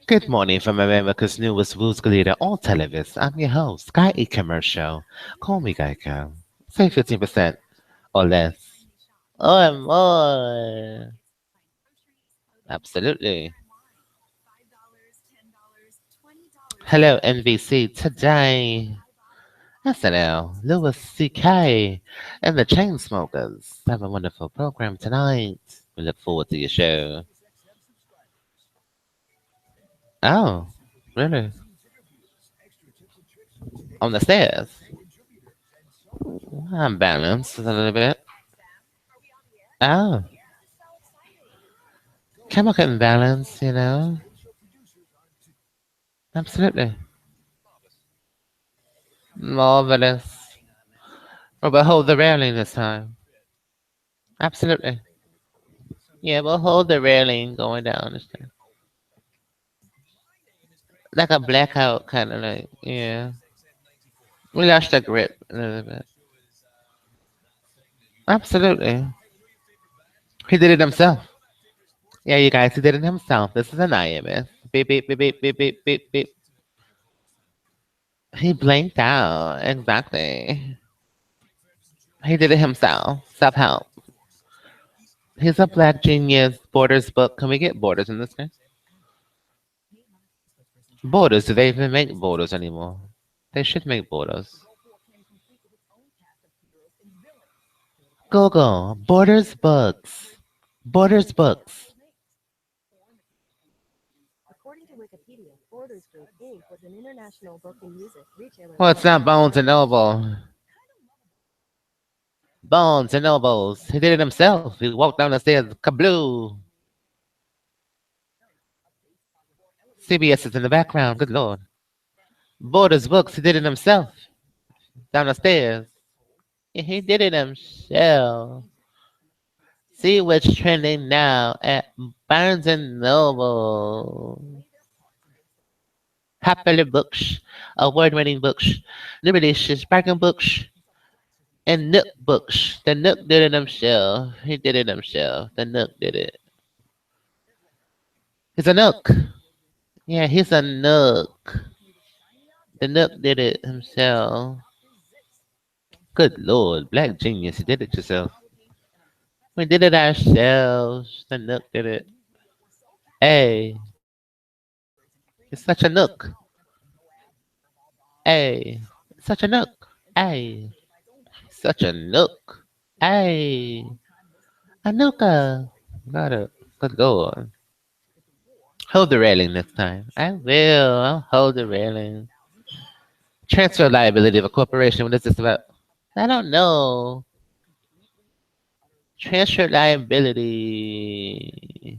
Good morning from America's newest rules leader on television. I'm your host, Guy E. Commercial. Call me Geico. Save 15% or less. Or more. Absolutely. Hello, NBC. Today, SNL, Louis C.K., and the Chainsmokers. Have a wonderful program tonight. We look forward to your show. Oh, really? On the stairs? I'm balanced a little bit. Oh, chemical imbalance, you know? Absolutely. Marvelous. Oh, but hold the railing this time. Absolutely. Yeah, we'll hold the railing going down this time. Like a blackout kind of like, yeah. We lost the grip a little bit. Absolutely. He did it himself. Yeah, you guys, he did it himself. This is an IMS. Beep, beep, beep, beep, beep, beep, beep, beep. He blinked out. Exactly. He did it himself. Self help. He's a black genius. Borders book. Can we get borders in this game? Borders. Do they even make borders anymore? They should make borders. Google. Borders books. Borders books. Well, it's not Bones and Noble. Bones and Nobles. He did it himself. He walked down the stairs. Kabloo. CBS is in the background. Good lord. Borders books. He did it himself. Down the stairs. Yeah, he did it himself. See what's trending now at Barnes and Noble. Happily books, award-winning books, Liberty Sparking books, and Nook books. The Nook did it himself. He did it himself. The Nook did it. He's a Nook. Yeah, he's a Nook. The Nook did it himself. Good lord, Black Genius, you did it yourself. We did it ourselves. The Nook did it. Hey, it's such a Nook. Hey, such a Nook. Hey, such a Nook. Hey, Anuka. Got it. Good lord. Hold the railing next time. I will. I'll hold the railing. Transfer liability of a corporation. What is this about? I don't know. Transfer liability.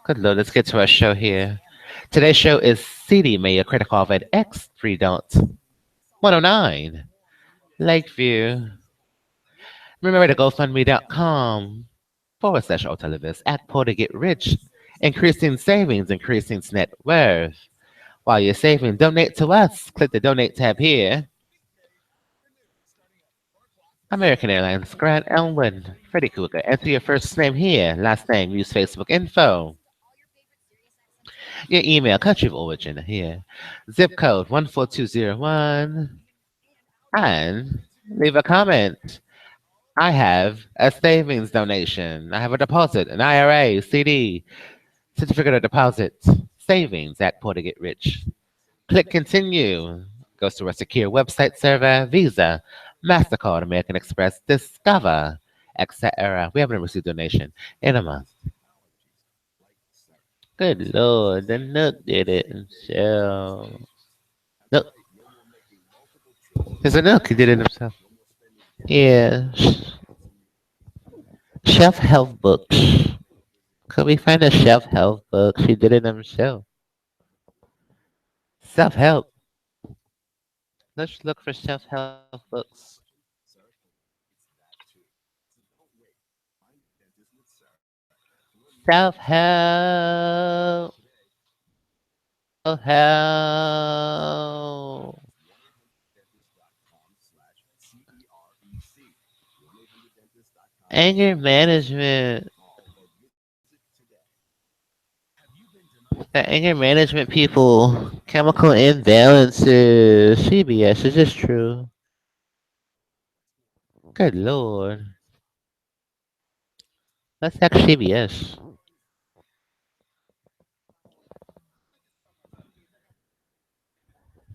Good lord. Let's get to our show here. Today's show is CDMAYORKREDITCardvardX3.109. Lakeview. Remember to GoFundMe.com/Otelevis at Poor to Get Rich. Increasing savings, increasing net worth. While you're saving, donate to us. Click the donate tab here. American Airlines, Grant Elmwood, Freddie Cougar. Enter your first name here, last name, use Facebook info. Your email, country of origin here. Zip code 14201. And leave a comment. I have a savings donation. I have a deposit, an IRA, CD, certificate of deposit, savings at Poor to Get Rich. Click continue. Goes to a secure website server, Visa, MasterCard, American Express, Discover, etc. We haven't received donation in a month. Good lord, the Nook did it himself. Nook. There's a Nook, he did it himself. Yeah. Shelf help books. Could we find a shelf help book? She did it himself. Self help. Let's look for self help books. Self help. Self help. Anger management. The anger management people, chemical imbalances, CBS, is this true? Good lord. Let's ask CBS.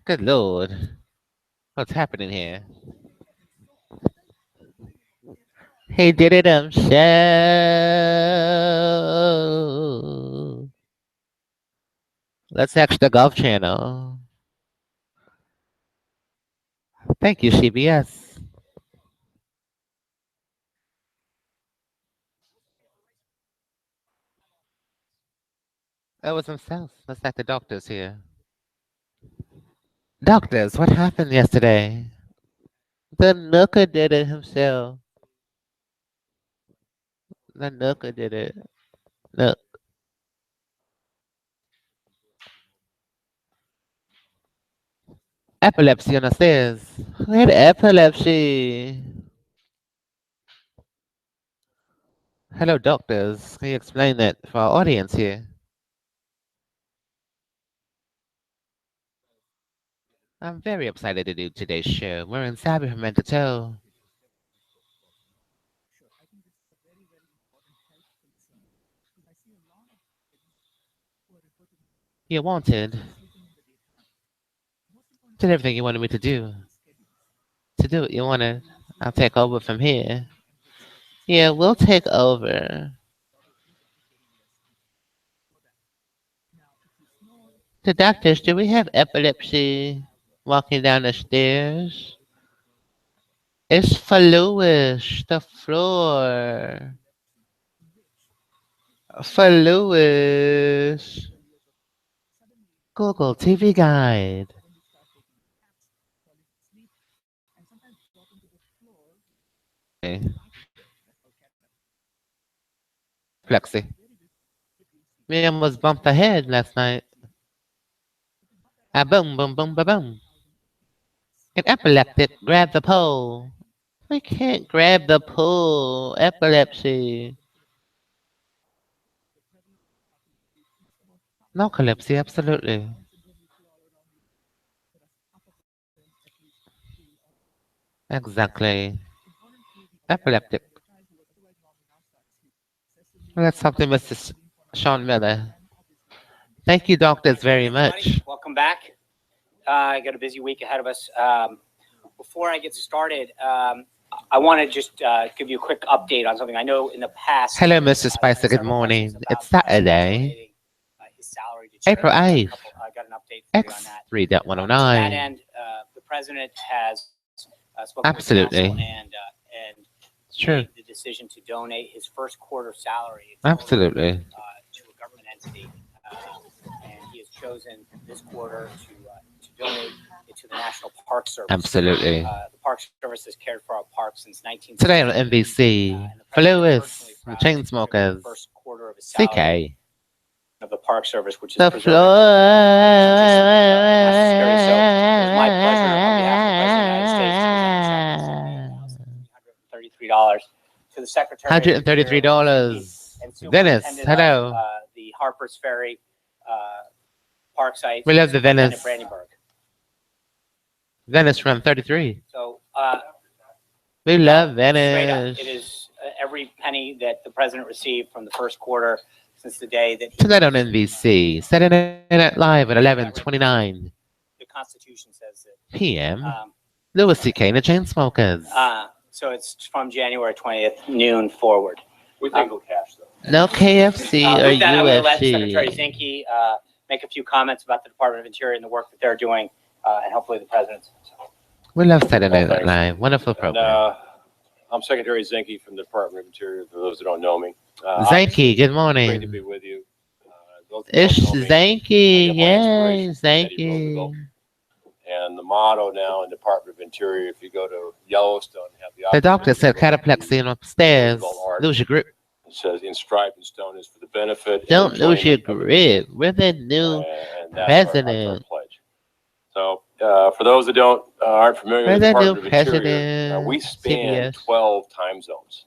Good lord. What's happening here? He did it himself. Let's ask the Golf Channel. Thank you, CBS. That was himself. Let's ask the doctors here. Doctors, what happened yesterday? The Nooker did it himself. The Nooker did it. Look. Epilepsy on the stairs. Who had epilepsy? Hello, doctors. Can you explain that for our audience here? I'm very excited to do today's show. We're in Cyber from Head to Toe. You wanted. Did everything you wanted me to do. To do what you wanted. I'll take over from here. Yeah, we'll take over. The doctors, do we have epilepsy walking down the stairs? It's fluish, the floor. Fluish. Google TV Guide. Okay. Flexi. Me almost bumped the head last night. Ah, boom, boom, boom, ba boom. An epileptic, grab the pole. We can't grab the pole. Epilepsy. Narcolepsy, absolutely. Exactly. Epileptic. Let's talk to Mr. Sean Miller. Thank you, doctors, very much. Welcome back. I got a busy week ahead of us. Before I get started, I want to just give you a quick update on something. I know in the past. Hello, Mr. Spicer. Good morning. It's Saturday, April 8th. I got an update for you on that. X3.109. To that end, the president has spoken Absolutely. to the council and True. made the decision to donate his first quarter salary Absolutely. to a government entity. And he has chosen this quarter to donate it to the National Park Service. Absolutely. The Park Service has cared for our parks since 1960. Today on NBC, Fluis, the Chainsmokers, first quarter of his salary CK. Of the Park Service, which is The preserving necessary. So it was my pleasure on behalf of the President of the United States to present check $133 to the Secretary. $133. Venice, hello. The Harper's Ferry park site. We love the Venice. Brandenburg. Venice from 33. So we love straight up, Venice. it is every penny that the president received from the first quarter since the day that he. Tonight on NBC, Saturday Night Live at 11:29 The Constitution says that. p.m. Louis C.K. and the Chainsmokers. So it's from January 20th, noon forward. We think we'll cash though. No KFC or with that, I'm going to let UFC. Secretary Zinke make a few comments about the Department of Interior and the work that they're doing, and hopefully the president's. We love Saturday Night Live. Wonderful program. And, I'm Secretary Zinke from the Department of Interior, for those that don't know me. Zinke, good Great morning. to be with you. It's Zinke. I get my Yes, inspiration from Teddy Zinke. Roosevelt. And the motto now in the Department of Interior, if you go to Yellowstone, have The doctor said cataplexy and upstairs. Lose your grip. It says inscribed in stone is for the benefit. Don't lose your grip. We're the new and that's president. our pledge. So for those that aren't familiar We're with the the Department new of Interior, president. we span CBS. 12 time zones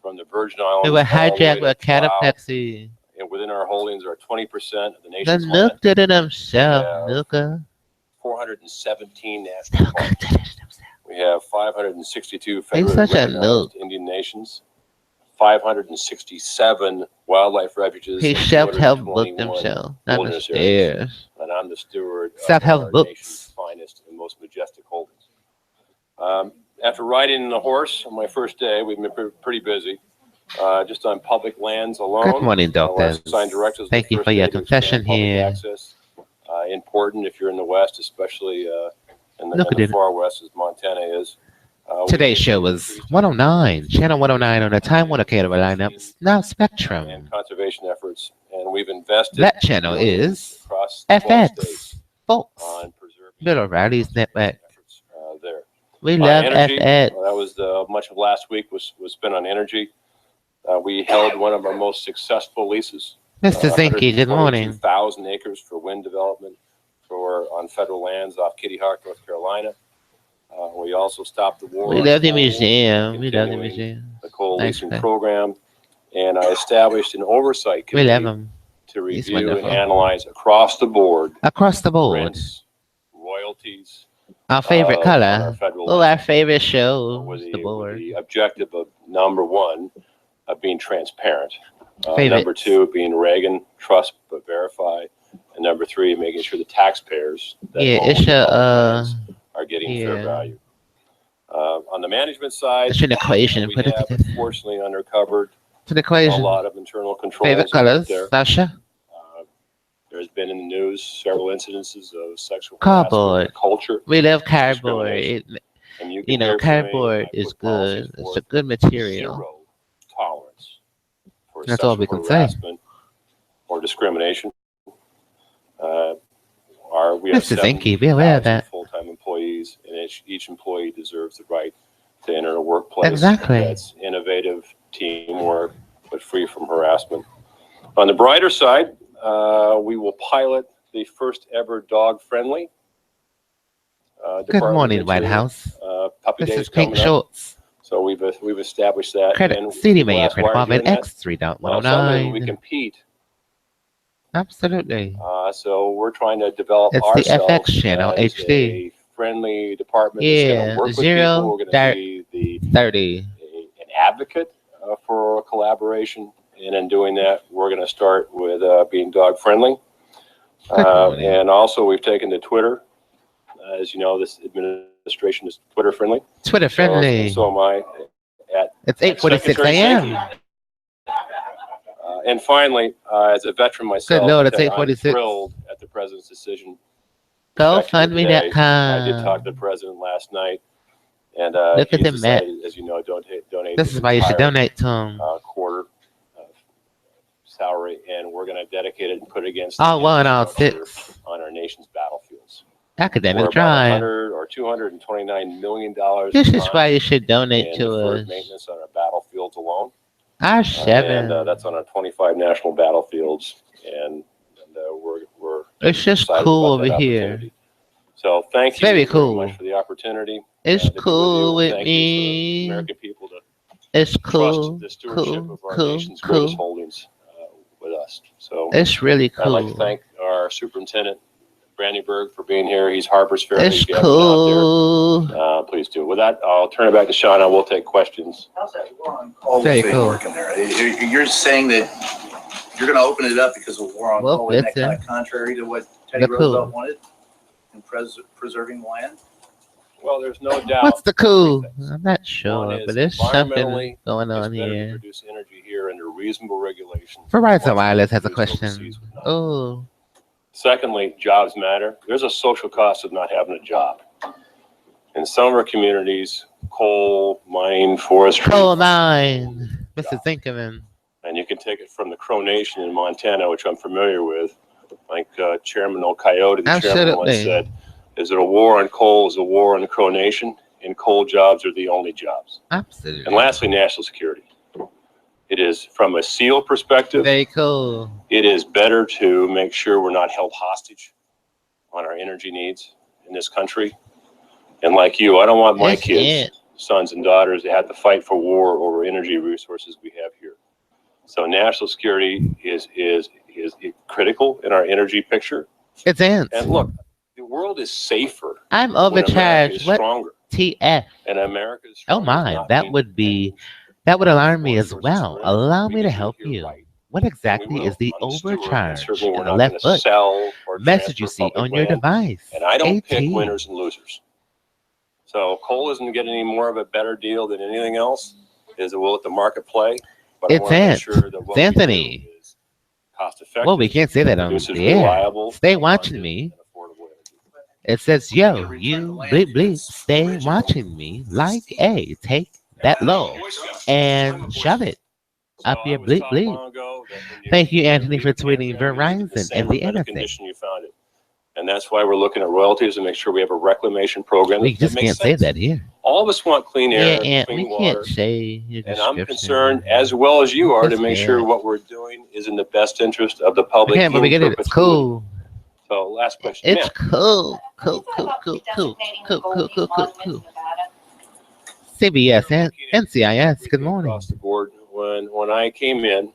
from the Virgin Islands. We were all the way hijacked to with Palau, cataplexy. and within our whole holdings are 20% of the The nation's land. Nook did it himself, Yeah. Nooka. 417 national Nooka parks. did it himself. We have 562 He's federally such a recognized noob. Indian nations, 567 wildlife refuges, He and self-help booked 221 himself. Not wilderness areas. upstairs. And I'm the steward of Self-help our books. nation's finest and most majestic holdings. After riding the horse on my first day, we've been pretty busy. Just on public lands alone. Good morning, doctors. Assigned directives Thank the you first for your day to confession expand public here. access. Important if you're in the West, especially in Look the at it. far West as Montana is. Today's show was 109, channel 109 on the Time Warner Cable lineup, now Spectrum. And conservation efforts, and we've invested. That channel millions is across 12 states FX, folks. on preserving Bill O'Reilly's network. efforts, there. We love Energy, FX. that was much of last week was spent on energy. We held one of our most successful leases. Mr. Zinke, good morning. 1,000 acres for wind development on federal lands off Kitty Hawk, North Carolina. We also stopped the war. We on love the coal, museum. We love the continuing museum. the coal Nice leasing guy. program, and I established an oversight We love committee him. to He's review and wonderful. analyze across the board Across the board. rents, royalties, Our favorite on our color. federal Oh, land, our favorite show. with The the board. objective of number one, of being transparent. Favorite. Number two, being Reagan, trust but verify. And number three, making sure the taxpayers that Yeah, own it's a, public lands are getting fair yeah. value. On the management side, It's an equation. we Put it have together. unfortunately uncovered It's an a equation. lot of internal controls Favorite colors. there. Sasha. There's been in the news several incidences of sexual Cardboard. harassment, culture, We love cardboard. discrimination. It, and you know, hear from me, cardboard I is put policies good. It's forth, a good material. zero tolerance for That's all we sexual can say. harassment or discrimination. We have Mr. Zinke, be aware of 7,000 that. full-time employees, and each employee deserves the right to enter a workplace Exactly. that's innovative, teamwork, but free from harassment. On the brighter side, we will pilot the first ever dog-friendly Good morning, department White into, House. Puppy This Days is Pink coming up. Shorts. So we've established that. Credit And CDMAYORKREDITCardvardX3.109. something we compete. Absolutely. So we're trying to develop It's the ourselves FX channel, as HD. a friendly department that's Yeah, going to work with 0 people. We're going to dark be 30. an advocate for collaboration. And in doing that, we're going to start with being dog friendly. Good morning. And also we've taken to Twitter. As you know, this administration is Twitter friendly. Twitter friendly. So am I. It's 8:46 Secretary a.m. Zinke. And finally, as a veteran myself, Good Lord, it's I'm 8:46. thrilled at the president's decision. Effective today. I did talk GoFundMe.com. to the president last night, and Look at he's the map. decided, as you know, donate. This is why you should donate to him. Quarter of salary, and we're going to dedicate it and put it against All the one, all infrastructure six. on our nation's battlefields. Academic We're about drive. 100 or 229 million dollars. This is why you should donate in to deferred us. maintenance on our battlefields alone. Our 7. And that's on our 25 national battlefields, and we're It's just excited cool about that over here. opportunity. So thank It's you very very cool. much for the opportunity. It's to be with cool you. with Thank you for me. the American people to It's cool, trust the stewardship cool, of our cool, nation's greatest cool. holdings with us. So It's really I'd like to cool. thank our superintendent, Brandyberg, for being here. He's Harper's Ferry. It's If you haven't been out cool. there, please do. With that, I'll turn it back to Shauna. We'll take questions. How's that war on coal Very thing cool. working there? You're saying that you're going to open it up because of war on Well, coal, isn't that listen. kind of contrary to what Teddy The cool. Roosevelt wanted in preserving the land? Well, there's no doubt. What's the cool? three things. I'm not One sure, is but there's something environmentally, going It's on better to here. produce energy here under reasonable regulation. Verizon Wireless has a Produced question. overseas with no. Oh, Secondly, jobs matter. There's a social cost of not having a job. In some of our communities, coal, mining, forestry, coal mine. Mr. Zinkerman. and you can take it from the Crow Nation in Montana, which I'm familiar with. Like Chairman O'Coyote, the chairman once Absolutely. said, is it a war on coal is a war on the Crow Nation, and coal jobs are the only jobs. Absolutely. And lastly, national security. It is, from a SEAL perspective, Very cool. it is better to make sure we're not held hostage on our energy needs in this country. And like you, I don't want my That's kids, it. sons and daughters, to have to fight for war over energy resources we have here. So national security is is critical in our energy picture. It's ants. And look, the world is safer. I'm when America overcharged. is What? stronger. TF. And America is Oh stronger does my, not that mean would be, that would alarm me as well. Allow me to help you. What exactly is the overcharge certainly we're in the not left going to foot sell or message you transfer see public on your land. device? And I don't pick 18. winners and losers. So coal isn't getting any more of a better deal than anything else. Is it will let the market play? But I It's want to make Ant. sure that what It's Anthony. we do is cost effective. Well, we can't say that on produces the air. reliable, Stay watching abundant, me. and affordable energy. It says, yo, you bleep bleep, stay watching me like a take that low and shove it up So your I was bleep taught bleep. long ago that when Thank you, when Anthony, leave for a tweeting campground, you leave it in Verizon same and the or better NSA. condition you found it. And that's why we're looking at royalties to make sure we have a reclamation program We that just makes can't sense. say that here. All of us want clean Yeah, air, and clean we water. can't say your And I'm description. concerned, as well as you are, to make sure It's what we're doing is in the best interest of the I public. can't, but we in get it. It's perpetuity. cool. So last question. It's Matt. cool. Cool, cool, cool, cool, cool, cool, cool, cool, cool. CBS and NCIS, good morning. Across the board, when I came in,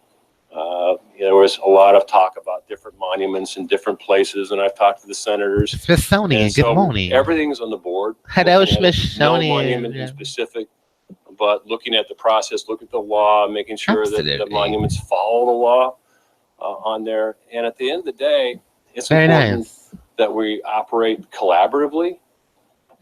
there was a lot of talk about different monuments in different places, and I've talked to the senators. Smithsonian, And good so morning. everything's on the board. Hello, Looking at it, Smithsonian. No monument in specific, but looking at the process, look at the law, making sure that the Absolutely. monuments follow the law on there. And at the end of the day, it's Very important nice. that we operate collaboratively.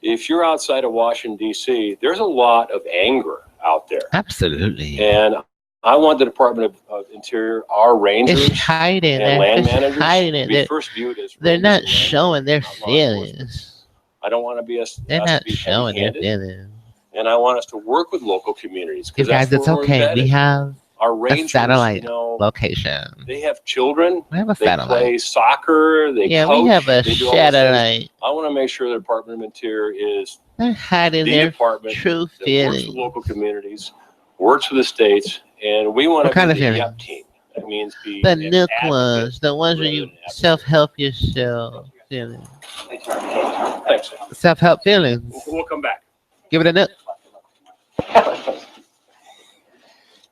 If you're outside of Washington, D.C., there's a lot of anger out there. Absolutely. And I want the Department of Interior, our rangers, It's hiding. and land They're managers hiding to it. be They're, first viewed as they're rangers not and land showing their managers, not law enforcement. feelings. I don't want to be They're us to not be showing their heavy-handed, feelings. and I want us to work with local communities You because guys, that's it's where we're okay. We embedded. have Our a rangers, satellite you know, location. they have children. We have a They satellite. play soccer. They Yeah, coach. we have a they do all those things. satellite. I want to make sure the Department of Interior is They're hiding the their department true that works feelings. with local communities, works with the states, and we want What to kind be of the feelings? YEP team. That means be The an nook advocate ones, the ones where rather you than an advocate. self-help yourself. Feelings. Thanks. Self-help feelings. We'll come back. Give it a nook.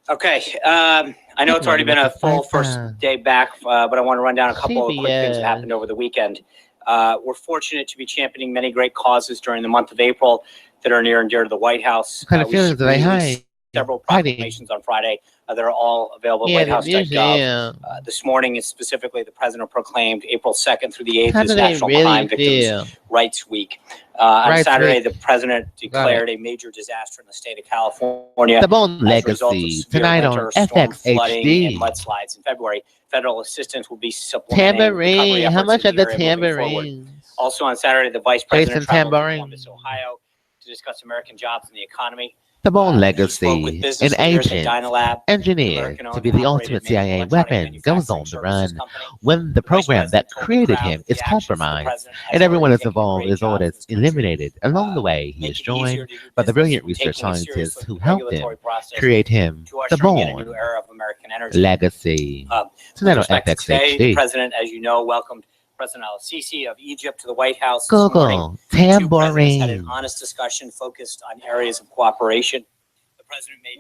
Okay, I know it's already been a full first day back, but I want to run down a couple of quick things that happened over the weekend. We're fortunate to be championing many great causes during the month of April that are near and dear to the White House. What kind of We feelings did I released hide? several Hiding. proclamations on Friday that are all available Yeah, at the whitehouse.gov. museum. This morning is specifically the president proclaimed April 2nd through the 8th How is do they National Crime really Victims feel? Rights Week. On Rights Saturday, Week. the president declared a major disaster in the state of California. The Bone As a result of Legacy severe tonight on winter storm flooding and FXHD. mudslides in February, federal assistance will be supplementing recovery Tambourine. How efforts much in are the the area moving forward. tambourines? Also on Saturday, the vice president Jason traveled to Tambourine. Columbus, Ohio, to discuss American jobs and the economy. The Bone He spoke with Legacy. business An leaders at agent Dynalab, engineered American-owned to be the and ultimate operated CIA electronic weapon goes on manufacturing the services run company. when the The vice program that president told the created crowd him that is the actions the compromised president has and everyone already is taken to involved create is jobs in orders this country, eliminated. Along the way, he make is it easier joined to do by the business, brilliant research taking it seriously scientists who with the helped him regulatory process create him, to the ushering in a new Bone era of American energy. Legacy. With Tonight on respect to today, the FXHD. president, as you know, welcomed President al-Sisi of Egypt to the White House this morning. Google. The two presidents had an Tambourine. honest discussion focused on areas of cooperation. The president made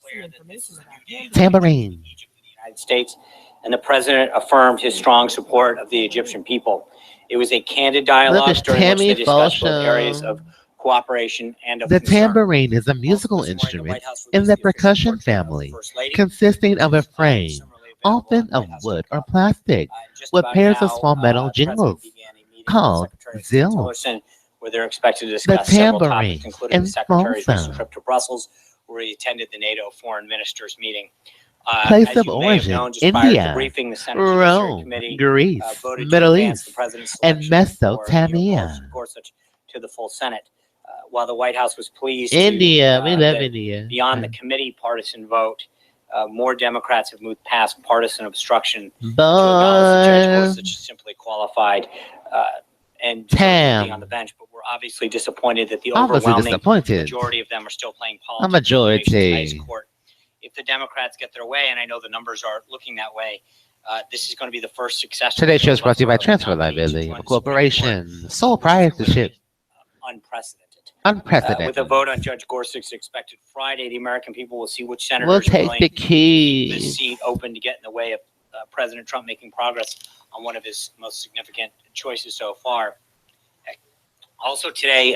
clear that this is a new day Tambourine. between Egypt and the United States, and the president affirmed his strong support of the Egyptian people. It was a candid dialogue it's during which Tammy they discussed both Folsom. areas of cooperation and of The concern. tambourine is a musical Also this morning, the instrument White House in released the official percussion portrait of the family, First Lady. consisting of a It's frame, similarly available often on of whitehouse.gov. wood or plastic, Just with about pairs of now, small metal the president jingles began a meeting with called Secretary of State zills. Tillerson, where they're expected to The discuss several tambourine topics, including and the secretary's recent Folsom. trip to Brussels, where he attended the NATO foreign ministers meeting. Place As of you may have origin, known, just prior to the India, briefing, the Senate Judiciary Rome, Committee Greece, voted to Middle advance the East, president's and selection for Mesopotamia. Gorsuch to the full Senate. While the White House was pleased India, we love that India. beyond the committee partisan vote, more Democrats have moved past partisan obstruction to acknowledge that Judge But Gorsuch is simply qualified and Tam. being on the bench. But we're obviously disappointed that the obviously overwhelming disappointed. majority of them are still playing A politics. in the nation's majority. highest court. If the Democrats get their way, and I know the numbers are looking that way, this is going to be the first successful. Today's show is brought to you by electoral Transfer nominee to Liability, join a the Supreme Court, corporation, sole which is clearly, proprietorship, unprecedented. unprecedented. With a vote on Judge Gorsuch expected Friday, the American people will see which senators We'll are take willing the to keep this keys. seat open to get in the way of President Trump making progress on one of his most significant choices so far. Also today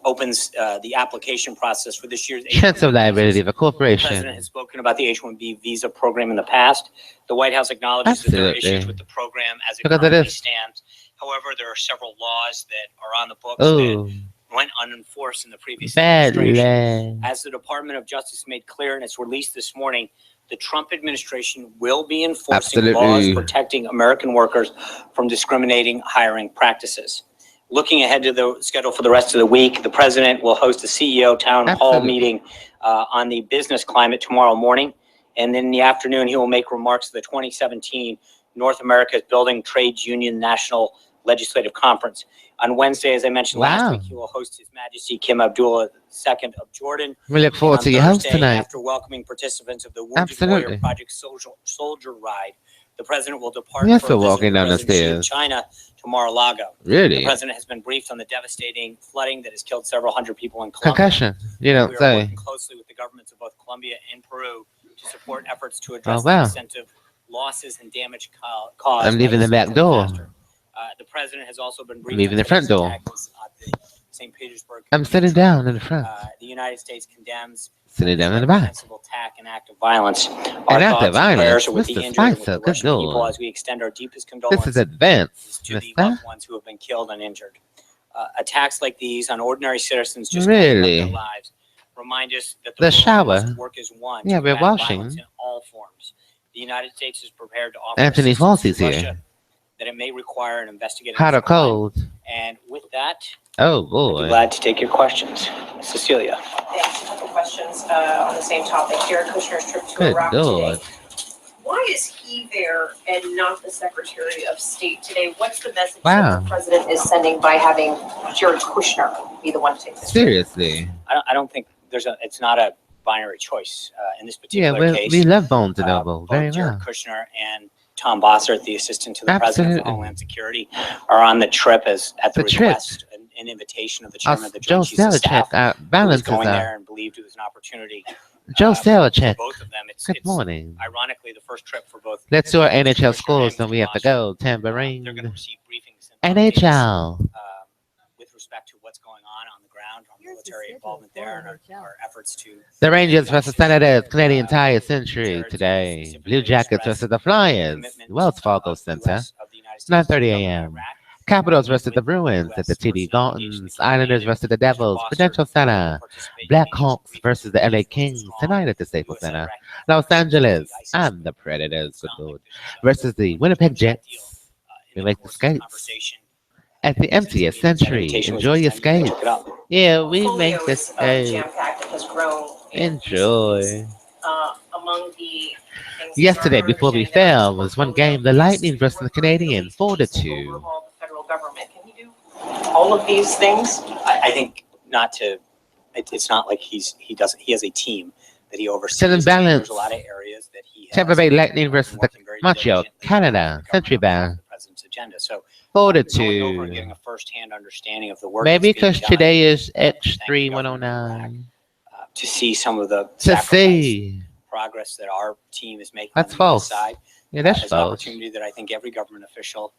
opens the application process for this year's Chance of liability of a The corporation. president has spoken about the H-1B visa program in the past. The White House acknowledges that there are issues with the program as it currently stands. However, there are several laws that are on the books that went unenforced in the previous administration. As the Department of Justice made clear in its release this morning, the Trump administration will be enforcing laws protecting American workers from discriminating hiring practices. Looking ahead to the schedule for the rest of the week, the president will host a CEO town hall meeting on the business climate tomorrow morning. And then in the afternoon, he will make remarks to the 2017 North America's Building Trades Union National Legislative Conference. On Wednesday, as I mentioned last week, he will host His Majesty Kim Abdullah II of Jordan. We look forward to your host tonight. After welcoming participants of the Wounded Warrior Project Soldier Ride, the president will depart for walking down the stairs. China to Mar-a-Lago. Really? The president has been briefed on the devastating flooding that has killed several hundred people in Colombia. Concussion. You don't we say. are working closely with the governments of both Colombia and Peru to support efforts to address the extent of losses and damage caused. I'm leaving the back door. The president has also been briefed leaving the front door. St. Petersburg. I'm sitting down in the front. The United States condemns sitting down in the back. Attack and act of violence. An act of violence. Mr. Spicer, good Lord. As we extend our deepest condolences this is advanced, to the loved ones who have been killed and injured. Attacks like these on ordinary citizens just really their lives remind us that the shower. Work as one. Yeah, we're washing. In all forms. The United States is prepared to offer Anthony Fauci's here. That it may require an investigative. Hot or cold? And with that, oh boy, I'd be glad to take your questions, Cecilia. Thanks. A couple questions on the same topic. Jared Kushner's trip to Iraq today. Why is he there and not the Secretary of State today? What's the message that the president is sending by having Jared Kushner be the one to take this? Seriously, I don't think it's not a binary choice in this particular case. We love Bones and Noble very well. Jared Kushner and Tom Bossert, the assistant to the president of Homeland Security, are on the trip at the request and invitation of the chairman of the Joint Chiefs of Staff. Who's going there and believed it was an opportunity. Joe Sarachek. Both of them. Good morning. Ironically, the first trip for both. Let's do our NHL scores, then we have to go. Tambourine. They're going to receive briefings. NHL. With respect to what's going on the ground, our military involvement there, and our efforts to. The Rangers versus Senators, Canadian Tire Century today. Blue Jackets versus the Flyers, Wells Fargo Center, 9:30 a.m. Capitals versus the Bruins at the TD Gauntons. Islanders versus the Devils, Prudential Center. Blackhawks versus the LA Kings tonight at the Staples Center. Los Angeles and the Predators, good Lord, versus the Winnipeg Jets. We make the skates at the MTS Century. Enjoy your skates. Yeah, we make the skates. Enjoy. Among the yesterday, before we fell, was one game. The Lightning versus the Canadiens, 4-2. Federal government. Can he do all of these things? I think not to. It's not like he has a team that he oversees. Still in balance. There's a lot of areas that he has. Tampa Bay Lightning versus the Montreal, Canada, Century Band. The president's agenda. So 4-2. Getting a first-hand understanding of the work. Maybe because today is H3.109. To see some of the progress that our team is making. That's false. Yeah, that's false. An opportunity that I think every government official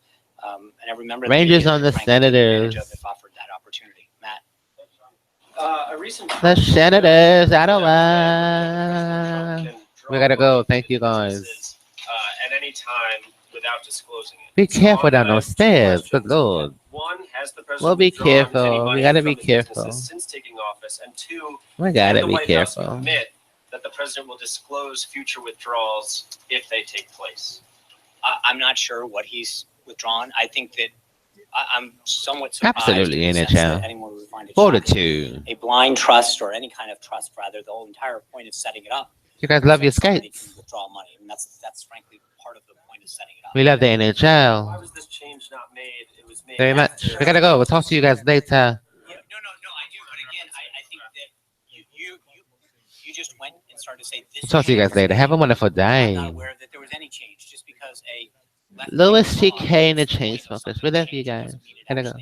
and every member of the Rangers on the Senators. Offered that opportunity. Matt. The Senators, Ottawa. We gotta go. Thank you, guys. At any time without disclosing it. Be careful down those stairs. Good Lord. One, has the president we'll be careful. We gotta be careful. Since taking office, and two, we gotta be careful. Admit that the president will disclose future withdrawals if they take place. I'm not sure what he's withdrawn. I think that I'm somewhat surprised. Absolutely, NHL. 4-2. A blind trust or any kind of trust, rather, the whole entire point of setting it up. You guys love your skates. Withdraw money, and that's frankly part of the point of setting it up. We love the NHL. Why was this change not made? It was made very much. We gotta go. We'll talk to you guys later. No, I do. But again, I think that you just went and started to say this. We'll talk to you guys later. Have a wonderful day. I'm not aware that there was any change just because Louis C.K. and the Chainsmokers. We love you guys. Gotta go.